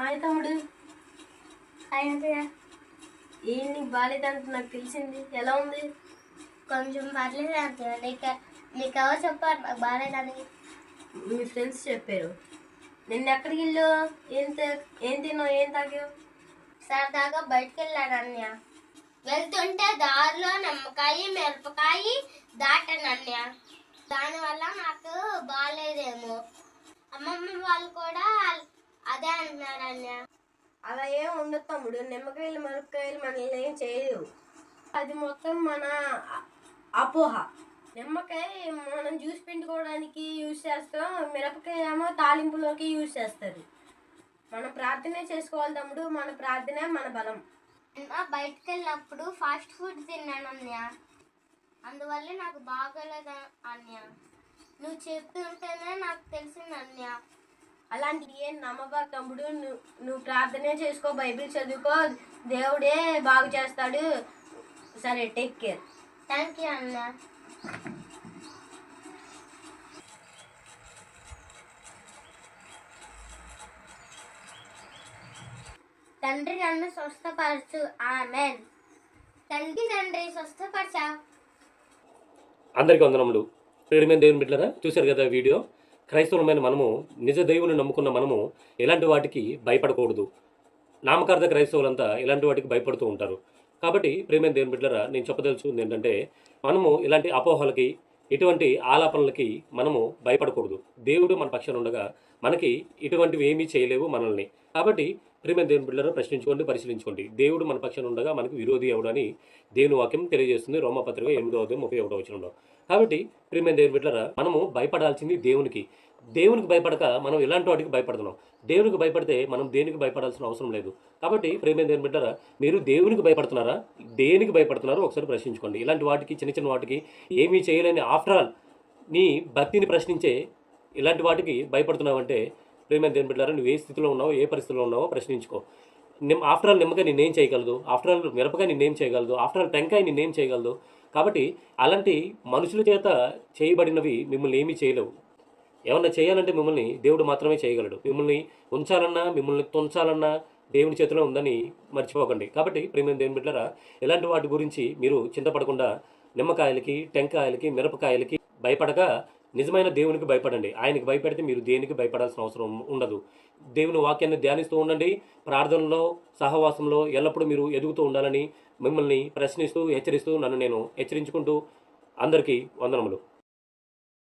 Hi తమ్ముడు. అయింది ఏంటి బాగాలేదంటే నాకు తెలిసింది. ఎలా ఉంది? కొంచెం పర్లేదు అంతే. నీకు ఎవరు చెప్పారు నాకు బాగాలేదని? మీ ఫ్రెండ్స్ చెప్పారు. నిన్న ఎక్కడికి వెళ్ళు? ఏం తిన్నావు, ఏం తాగావు? సరదాగా బయటకు వెళ్ళాను అన్య. వెళ్తుంటే దారిలో నిమ్మకాయ మిరపకాయ దాటాను అన్య. దానివల్ల నాకు బాగాలేదేమో. అమ్మమ్మ వాళ్ళు కూడా అదే అంటున్నారు అన్య. అలా ఏం ఉండదు తమ్ముడు. నిమ్మకాయలు మిరపకాయలు మనల్ని ఏం చేయలేవు. అది మొత్తం మన అపోహ. నిమ్మకాయ మనం జ్యూస్ పిండుకోవడానికి యూజ్ చేస్తాం, మిరపకాయ ఏమో తాలింపులోకి యూజ్ చేస్తారు. మనం ప్రార్థనే చేసుకోవాలి తమ్ముడు. మన ప్రార్థనే మన బలం. బయటకు వెళ్ళినప్పుడు ఫాస్ట్ ఫుడ్ తిన్నాను అన్య. అందువల్ల నాకు బాగోలేదు అన్య. నువ్వు చెప్తుంటేనే నాకు తెలిసింది అన్య. అలాంటివి ఏం నమ్మబా తమ్ముడు. నువ్వు ప్రార్థనే చేసుకో, బైబిల్ చదువుకో, దేవుడే బాగు చేస్తాడు. సరే, టేక్ కేర్. థ్యాంక్ యూ అన్న. తండ్రి నన్ను స్వస్థపరచు. ఆమెన్. తండ్రి స్వస్థపరచా. అందరికీ వందనములు. ప్రియమైన దేవుని బిడ్డలారా, చూశారు కదా వీడియో. క్రైస్తవులమైన మనము, నిజ దేవుని నమ్ముకున్న మనము ఎలాంటి వాటికి భయపడకూడదు. నామకార్థ క్రైస్తవులంతా ఇలాంటి వాటికి భయపడుతూ ఉంటారు. కాబట్టి ప్రియమైన దేవుని బిడ్డలారా, నేను చెప్పదలుచుకుంది ఏంటంటే, మనము ఇలాంటి అపోహలకి, ఇటువంటి ఆలాపనలకి మనము భయపడకూడదు. దేవుడు మన పక్షాన ఉండగా మనకి ఇటువంటివి ఏమీ చేయలేవు మనల్ని. కాబట్టి ప్రియమైన దేవుని బిడ్డలారా, ప్రశ్నించుకోండి, పరిశీలించుకోండి. దేవుడు మన పక్షాన ఉండగా మనకు విరోధి ఎవడని దేవుని వాక్యం తెలియజేస్తుంది. రోమపత్రిక 8:31. కాబట్టి ప్రియమైన దేవుని బిడ్డలారా, మనము భయపడాల్సింది దేవునికి. దేవునికి భయపడక మనం ఇలాంటి వాటికి భయపడుతున్నాం. దేవునికి భయపడితే మనం దేనికి భయపడాల్సిన అవసరం లేదు. కాబట్టి ప్రియమైన దేవుని బిడ్డలారా, మీరు దేవునికి భయపడుతున్నారా, దేనికి భయపడుతున్నారో ఒకసారి ప్రశ్నించుకోండి. ఇలాంటి వాటికి, చిన్న చిన్న వాటికి ఏమీ చేయలేని, ఆఫ్టర్ ఆల్ నీ భక్తిని ప్రశ్నించే ఇలాంటి వాటికి భయపడుతున్నావంటే, ప్రియమైన దేవుని బిడ్డలారా, నువ్వు ఏ స్థితిలో ఉన్నావో, ఏ పరిస్థితిలో ఉన్నావో ప్రశ్నించుకో. ఆఫ్టర్ ఆల్ నిమ్మకాయ నిన్నేం చేయగలదు? ఆఫ్టర్ ఆల్ మిరపకాయ నిన్నేం చేయగలదు? ఆఫ్టర్ ఆల్ టెంకాయ నిన్నేం చేయగలదు? కాబట్టి అలాంటి మనుషుల చేత చేయబడినవి మిమ్మల్ని ఏమీ చేయలేవు. ఏమన్నా చేయాలంటే మిమ్మల్ని దేవుడు మాత్రమే చేయగలడు. మిమ్మల్ని ఉంచాలన్నా, మిమ్మల్ని తుంచాలన్నా దేవుని చేతిలో ఉందని మర్చిపోకండి. కాబట్టి ప్రియమైన దేవుని బిడ్డలారా, ఇలాంటి వాటి గురించి మీరు చింతపడకుండా నిమ్మకాయలకి, టెంకాయలకి, మిరపకాయలకి భయపడక నిజమైన దేవునికి భయపడండి. ఆయనకి భయపడితే మీరు దేనికి భయపడాల్సిన అవసరం ఉండదు. దేవుని వాక్యాన్ని ధ్యానిస్తూ ఉండండి. ప్రార్థనలో, సహవాసంలో ఎల్లప్పుడూ మీరు ఎదుగుతూ ఉండాలని మిమ్మల్ని ప్రశ్నిస్తూ, హెచ్చరిస్తూ, నన్ను నేను హెచ్చరించుకుంటూ అందరికీ వందనములు.